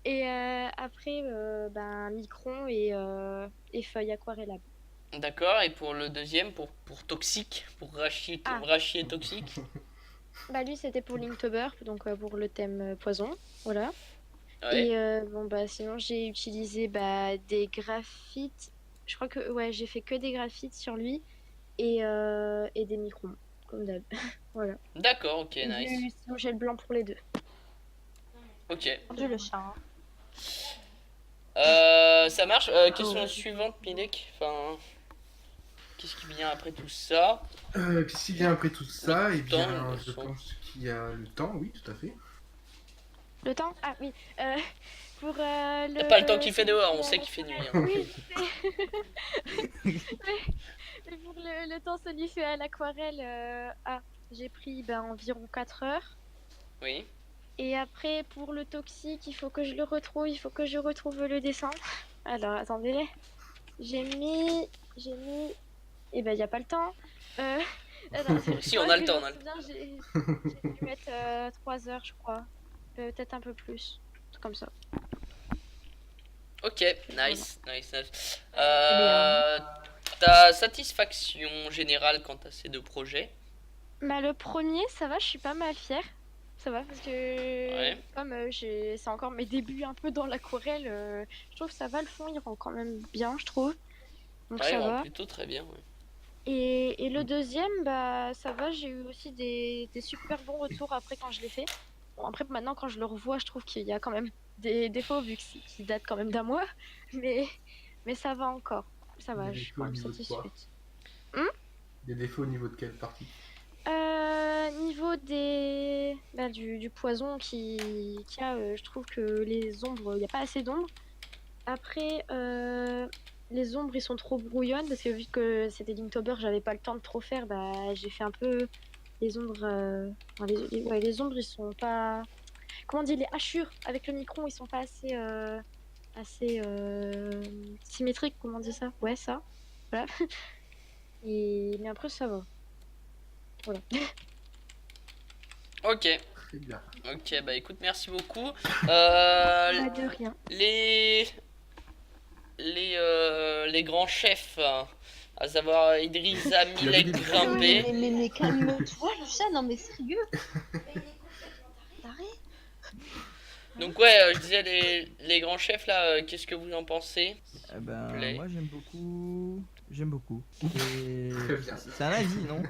Et après, micron et feuilles aquarellables. D'accord. Et pour le deuxième, pour toxique, pour Rachi et toxique. Lui c'était pour Linktober, donc pour le thème poison, voilà. Ouais. Et sinon j'ai utilisé des graphites. Je crois que j'ai fait que des graphites sur lui et des microns, comme d'hab. Voilà. D'accord, ok, Et nice. du stylo gel blanc pour les 2. Ok. Dieu le chat. Hein. Ça marche. Question suivante, Milek. Enfin, qu'est-ce qui vient après tout ça? Qu'est-ce qui vient après tout ça? Eh bien, temps, je pense qu'il y a le temps, oui, tout à fait. Le temps? Ah oui. Pour T'as le. pas le temps qu'il fait dehors, on sait qu'il fait nuit. Hein. Oui, je sais. mais pour le temps, celui fait à l'aquarelle, j'ai pris environ 4 heures. Oui. Et après, pour le toxique, il faut que je le retrouve, il faut que je retrouve le dessin. Alors, attendez. J'ai mis. Eh ben, il n'y a pas le temps. Si, on a le temps, on a le temps. J'ai dû mettre 3 heures, je crois. Peut-être un peu plus. Tout comme ça. Ok, nice. Ta satisfaction générale quant à ces 2 projets? Bah le premier, ça va, je suis pas mal fière. Ça va parce que Ouais. comme c'est encore mes débuts un peu dans l'aquarelle, je trouve que ça va, le fond il rend quand même bien, je trouve. Donc Ouais, ça il rend va. plutôt très bien. Ouais. Et le deuxième, bah ça va, j'ai eu aussi des super bons retours après quand je l'ai fait. Bon, après maintenant quand je le revois, je trouve qu'il y a quand même des défauts vu qu'il date quand même d'un mois, mais mais ça va encore. Ça va, Des je suis défauts quand au même niveau de quoi? satisfaite. Des défauts au niveau de quelle partie? Niveau du poison qu'il y a, je trouve que les ombres, il n'y a pas assez d'ombres. Après, les ombres, ils sont trop brouillonnes parce que vu que c'était Linktober, j'avais pas le temps de trop faire. Bah, j'ai fait un peu les ombres. Enfin, ouais, les ombres, ils sont pas. Comment on dit, les hachures avec le micron, ils sont pas assez symétriques. Comment on dit ça? Ouais, ça. Voilà. Mais après, ça va. Voilà. Ok. Très bien. Ok, bah écoute, merci beaucoup. Pas de rien. Les grands chefs, à savoir Idrissa, Milek, Grimpé. Mais calme-toi, Lucien, non mais sérieux. T'arrêtes. Donc ouais, je disais les grands chefs là, qu'est-ce que vous en pensez? Eh ben, Play. moi j'aime beaucoup. J'aime beaucoup. Très bien. C'est un avis, non?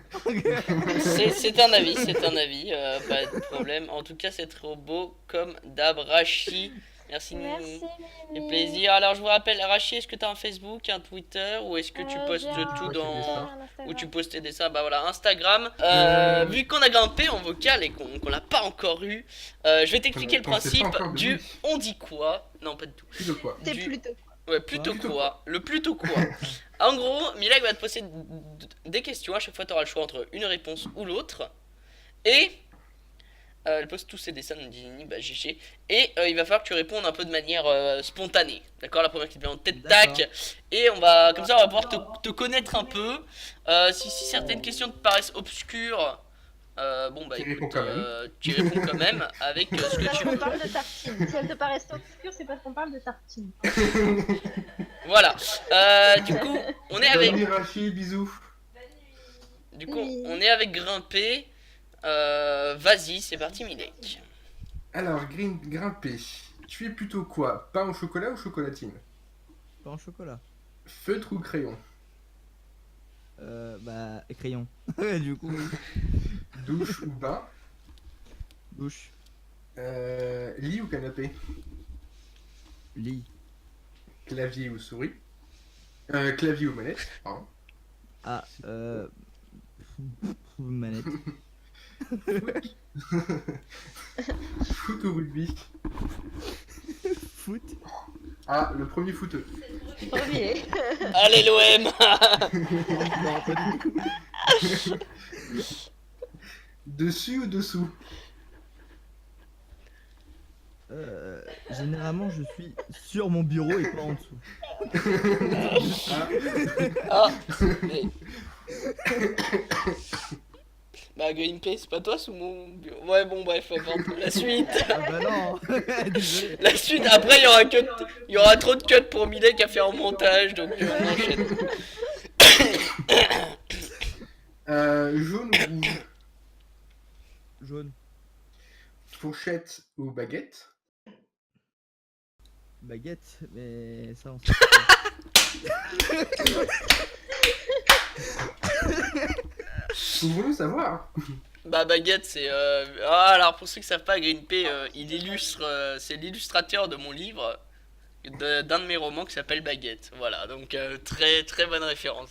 C'est un avis, pas de problème. En tout cas, c'est trop beau comme d'hab. Rachi, merci de Merci, nous Mimi. fait plaisir. Alors je vous rappelle, Rachi, est-ce que tu as un Facebook, un Twitter, ou est-ce que tu postes J'ai tout un dans... Instagram. Où tu postes tes dessins? Bah voilà, Instagram. Vu qu'on a grimpé en vocal et qu'on l'a pas encore eu, je vais t'expliquer le On sait pas principe encore de du lui. on dit quoi. Non, pas du tout. Plus de quoi? T'es Du- plutôt. Ouais, plutôt Plutôt quoi. Le plutôt quoi. En gros, Milak va te poser des questions. À chaque fois, tu auras le choix entre une réponse ou l'autre. Et elle pose tous ses dessins, bah GG. Et il va falloir que tu répondes un peu de manière spontanée. D'accord? La première qui te vient en tête, D'accord. tac. Et on va, comme ça, on va pouvoir te connaître un peu. Si certaines questions te paraissent obscures, bon bah Tu écoute, réponds quand même. tu réponds quand même avec ce que Parce tu qu'on veux. parle de tartines. Si elles te paraissent obscures, c'est parce qu'on parle de tartines. Voilà. Du coup, on est avec. Bonne nuit, Rachid, bisous. Du coup, on est avec Grimpé. Vas-y, c'est parti, Milek. Alors, Grimpé, tu es plutôt quoi? Pain au chocolat ou chocolatine? Pas en chocolat. Feutre ou crayon? Bah, crayon. Du coup, oui. Douche ou bain? Douche. Lit ou canapé? Lit. Clavier ou souris? Clavier ou manette, pardon. Ah, manette. Foot ou rugby? Foot. Ah, le premier footeux. Premier. Allez, l'OM. Non, pas du tout. Dessus ou dessous? Généralement, je suis sur mon bureau et pas en dessous. Ah, mais... Bah, Grimpé, c'est pas toi sous mon bureau. Ouais, bon, bref, la suite. Ah bah non. Désolé. La suite, après, il y aura trop de cuts pour Milek à faire en montage, donc on enchaîne. Jaune ou rouge? Jaune. Fourchette ou baguette? Baguette, mais ça on sait pas. Pouvons-nous savoir? Bah, Baguette, c'est... Ah, alors, pour ceux qui savent pas, Grimpé, il illustre... c'est l'illustrateur de mon livre, d'un de mes romans qui s'appelle Baguette. Voilà, donc très très bonne référence.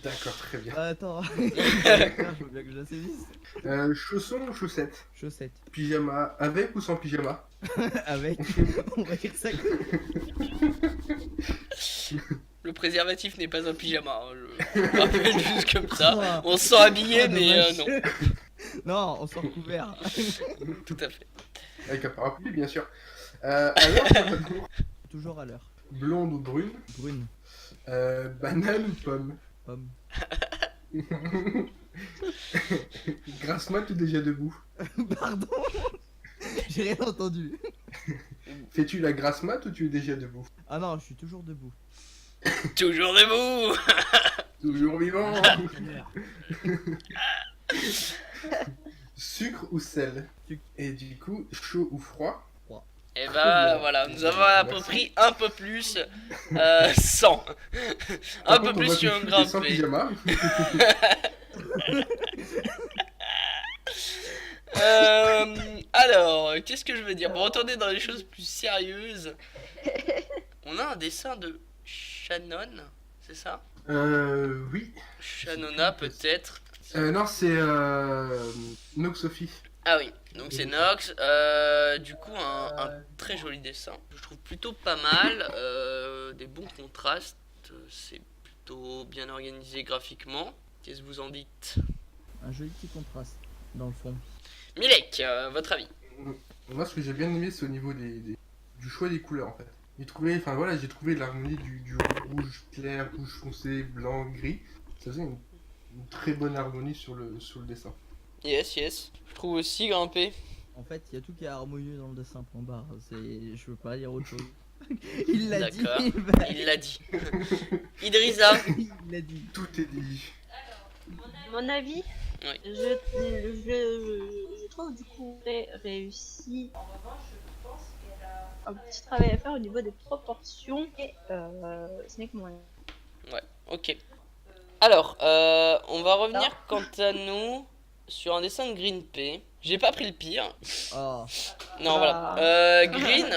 D'accord, très bien. Ah, attends. Je veux bien que je la saisisse. Chaussons ou chaussettes? Chaussettes. Pyjama avec ou sans pyjama? Avec. On va dire ça. Le préservatif n'est pas un pyjama, hein, je rappelle juste comme ça. Ah. On se sent habillé, Ah, mais dommage. non. Non, on sort couvert. Tout à fait. Avec un parapluie, bien sûr. Alors, Toujours à l'heure. blonde ou brune? Brune. Banane ou pomme? Pomme. Grasse mat ou déjà debout? Pardon. J'ai rien entendu. Fais-tu la grasse mat ou tu es déjà debout? Ah non, je suis toujours debout. Toujours debout. Toujours vivant. Sucre ou sel? Sucre. Et du coup, chaud ou froid? Et Très bah bien. voilà, nous avons appris un peu plus 100. Par Un peu contre, on plus voit sur que un Chut grand est sans P. pyjama. Alors, qu'est-ce que je veux dire? Pour retourner dans les choses plus sérieuses, on a un dessin de Shannon, c'est ça? Oui. Shannona peut-être. Non, c'est Noxophie. Ah oui, donc c'est Nox. Du coup, un très joli dessin. Je trouve plutôt pas mal. Des bons contrastes. C'est plutôt bien organisé graphiquement. Qu'est-ce que vous en dites? Un joli petit contraste dans le fond. Milek, votre avis? Moi, ce que j'ai bien aimé, c'est au niveau du choix des couleurs, en fait. J'ai trouvé l'harmonie du rouge clair, rouge foncé, blanc, gris. Ça faisait une très bonne harmonie sur le dessin. Yes, yes. Je trouve aussi grimpé. En fait, il y a tout qui est harmonieux dans le dessin, point barre. Je veux pas dire autre chose. Il l'a dit. D'accord. Il l'a dit. Idrissa. Il l'a dit. Tout est dit. Mon avis, Oui. je trouve du coup réussi. En revanche, je pense qu'elle a un petit travail à faire au niveau des proportions et ce n'est que moi. Ouais, ok. Alors, on va revenir quant à nous sur un dessin de Green P. J'ai pas pris le pire. Oh. Non, voilà. Green,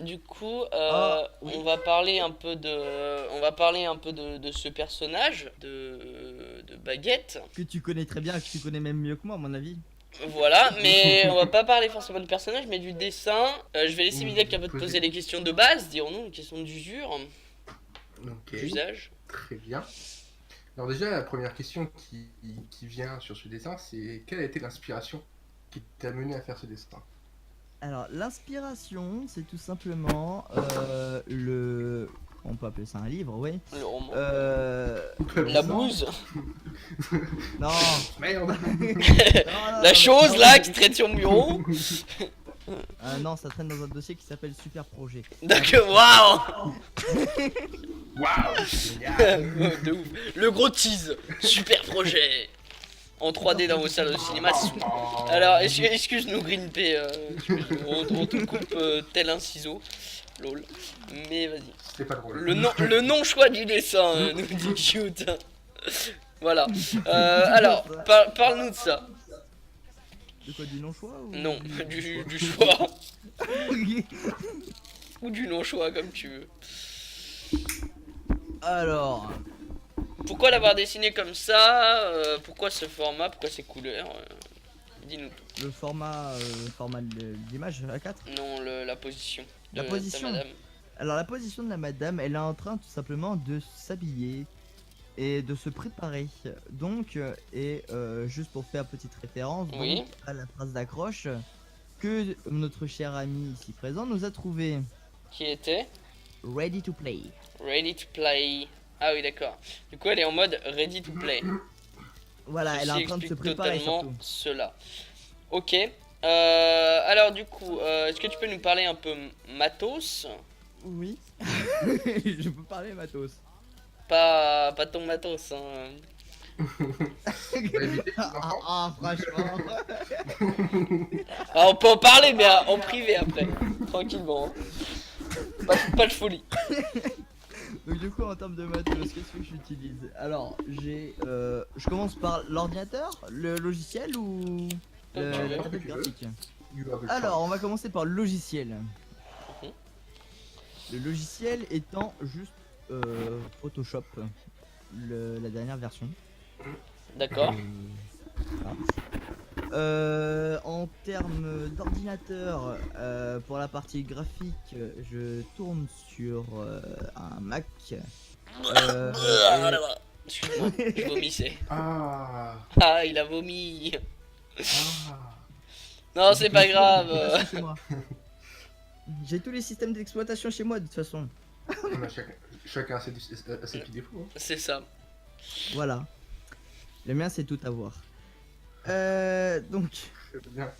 du coup, on va parler un peu de ce personnage de Baguette. Que tu connais très bien, que tu connais même mieux que moi, à mon avis. Voilà, mais on va pas parler forcément du personnage, mais du dessin. Je vais laisser Milek un peu te poser les questions de base, dirons-nous, une question d'usure, Ok. d'usage. Très bien. Alors déjà, la première question qui vient sur ce dessin, c'est quelle a été l'inspiration qui t'a mené à faire ce dessin? Alors, l'inspiration, c'est tout simplement on peut appeler ça un livre, oui. Le roman. La bouse. Non. Merde. La chose là qui traîne sur mon bureau. Non, ça traîne dans un dossier qui s'appelle Super Projet. D'accord, waouh. Waouh, génial. De ouf. Le gros tease, super projet en 3D dans vos salles de cinéma. Alors, excuse-nous Green P, on te coupe tel un ciseau, lol. Mais vas-y. C'était pas drôle. Le non choix du dessin, nous dit cute. Voilà. Alors, parle-nous de ça. De quoi, du non-choix ou... Non, du choix. Ou du non-choix, comme tu veux. Alors, pourquoi l'avoir dessiné comme ça? Pourquoi ce format? Pourquoi ces couleurs? Dis-nous tout. le format de l'image A4. Non, la position. La de position. ta madame. Alors la position de la madame, elle est en train tout simplement de s'habiller et de se préparer. Donc, juste pour faire petite référence Oui. donc, à la phrase d'accroche que notre cher ami ici présent nous a trouvé. Qui était Ready to play. Ready to play. Ah oui, d'accord. Du coup, elle est en mode ready to play. Voilà, elle est en train de se explique préparer totalement surtout. cela. Ok. Alors du coup, est-ce que tu peux nous parler un peu matos? Oui. Je peux parler matos. Pas ton matos, hein. Franchement. Ah, on peut en parler, mais en privé après. Tranquillement. Hein. Pas de folie. Donc du coup en termes de matos, qu'est-ce que j'utilise? Alors je commence par l'ordinateur, le logiciel ou Comme tu veux. la Comme tablette tu veux. graphique? You have a Alors choice. on va commencer par le logiciel. Mhm. Le logiciel étant juste Photoshop, la dernière version. D'accord. En termes d'ordinateur, pour la partie graphique, je tourne sur un Mac. Excuse-moi, je vomissais. Ah. Ah, il a vomi. Ah. Non, c'est pas grave. Chez moi. J'ai tous les systèmes d'exploitation chez moi de toute façon. On a chacun a ses petits défauts. Hein. C'est ça. Voilà. Le mien c'est tout à voir. Donc. C'est bien.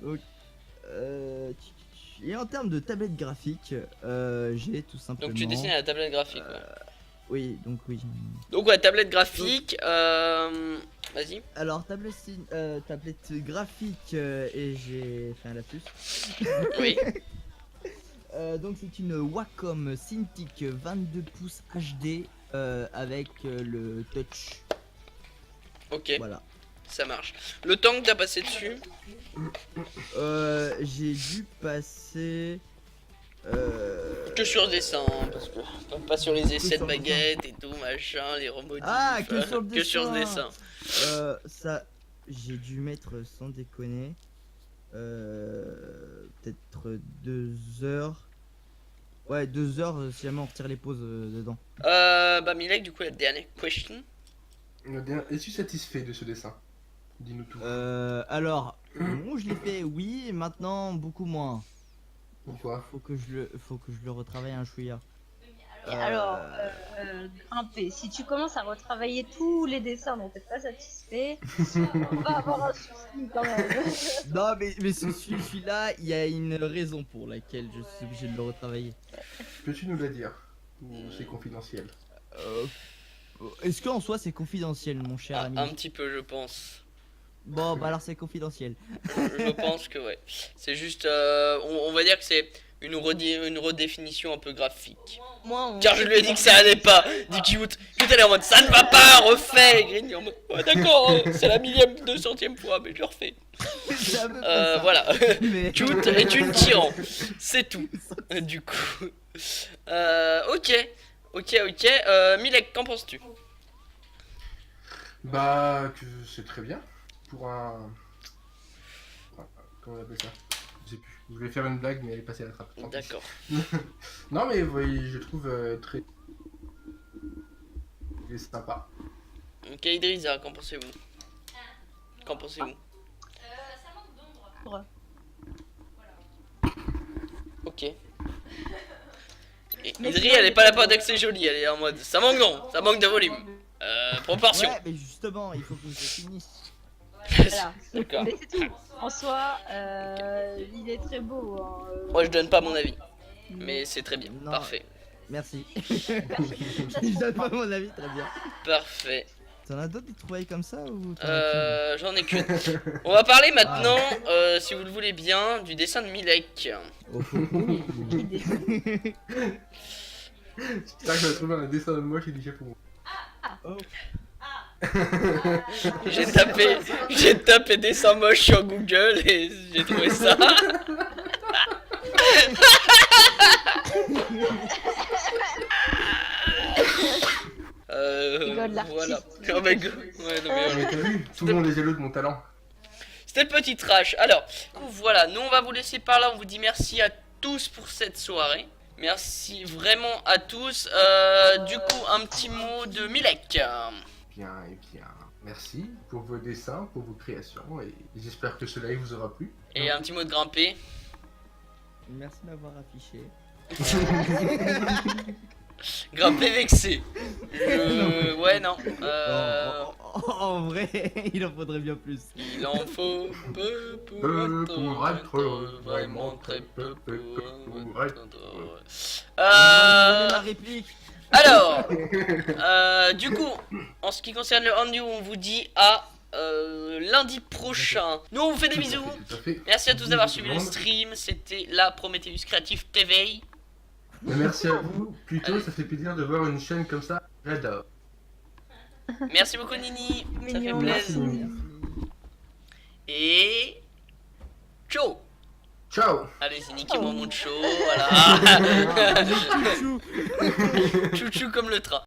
Donc, et en termes de tablette graphique, j'ai tout simplement. Donc tu dessines à la tablette graphique, ouais. Oui, donc oui. Donc ouais, tablette graphique. Vas-y. Alors, tablette graphique, et j'ai fait un lapsus. Oui. Donc c'est une Wacom Cintiq 22 pouces HD avec le touch. Ok. Voilà. Ça marche. Le temps que t'as passé dessus? J'ai dû passer... Que sur dessin, hein, parce que pas sur les essais de sur le baguette et tout, machin, les remodifs. Ah, que sur le que sur ce dessin. Ça, j'ai dû mettre, sans déconner, peut-être 2 heures. Ouais, 2 heures si jamais on retire les pauses dedans. Bah Milek, du coup, la dernière question. Es-tu satisfait de ce dessin? Dis-nous tout. Alors, bon, je l'ai fait, oui, et maintenant beaucoup moins. Pourquoi? Faut que je le retravaille un chouïa. Et alors, Grimpé, si tu commences à retravailler tous les dessins dont t'es pas satisfait, on va avoir un souci quand même. Non, mais celui-là, il y a une raison pour laquelle je suis obligé de le retravailler. Peux-tu nous la dire? Ou c'est confidentiel? Est-ce qu'en soi c'est confidentiel, mon cher ami? Un petit peu, je pense. Bon, bah alors c'est confidentiel. Je pense que ouais. C'est juste, on va dire que c'est une redéfinition un peu graphique. Car je lui ai dit que ça allait pas. Dit Cute elle est en mode ça ne va pas, refait. Green est en mode ouais, d'accord, c'est la 200e fois, mais je le refais. Voilà. Mais... Cute est une tyran. C'est tout. Du coup. Ok. Milek, qu'en penses-tu? Bah, que c'est très bien. Pour un... Comment on appelle ça? Je sais plus. Je voulais faire une blague, mais elle est passée à la trappe. D'accord. Non, mais oui, je trouve très... Il est sympa. Ok, Idrissa, qu'en pensez-vous? Qu'en pensez-vous? Ça manque d'ombre. Ok. Et Idri, elle est pas là pour dire que c'est joli, elle est en mode ça manque non, ça manque de volume. Proportion. Ouais, mais justement, il faut que je finisse. Voilà. D'accord. Mais c'est tout. En soi, il est très beau. Hein. Moi je donne pas mon avis, mais c'est très bien. Non. Parfait. Merci. Je donne pas mon avis, très bien. Parfait. T'en as d'autres des trouvailles comme ça ou J'en ai qu'une. On va parler maintenant, si vous le voulez bien, du dessin de Milek. C'est ça que j'ai trouvé un dessin de moche et déjà pour moi. J'ai tapé dessin moche sur Google et j'ai trouvé ça. Voilà. Oh my God. Ouais, non, mais, Mais t'as vu, tout le monde est jaloux de mon talent. c'était le petit trash. Alors, voilà, nous on va vous laisser par là. On vous dit merci à tous pour cette soirée. Merci vraiment à tous. Du coup, un petit mot de Milek. Bien, et bien, merci pour vos dessins, pour vos créations, et j'espère que ce live vous aura plu. Et un petit mot de Grimpé. Merci de m'avoir affiché. Grimpé vexé. Ouais, non. En vrai, il en faudrait bien plus. Il en faut peu pour être vraiment très peu pour être heureux. La réplique. Alors, du coup, en ce qui concerne le Handu, on vous dit à lundi prochain. Nous, on vous fait des bisous. Merci à tous d'avoir suivi le stream. C'était la Prometheus Creative TV. Mais merci à vous, plutôt ça fait plaisir de voir une chaîne comme ça, j'adore. Merci beaucoup Nini, ça fait Mignon. plaisir. Et... Ciao. Ciao. Allez, c'est Niki mon show, voilà. Chouchou comme le train.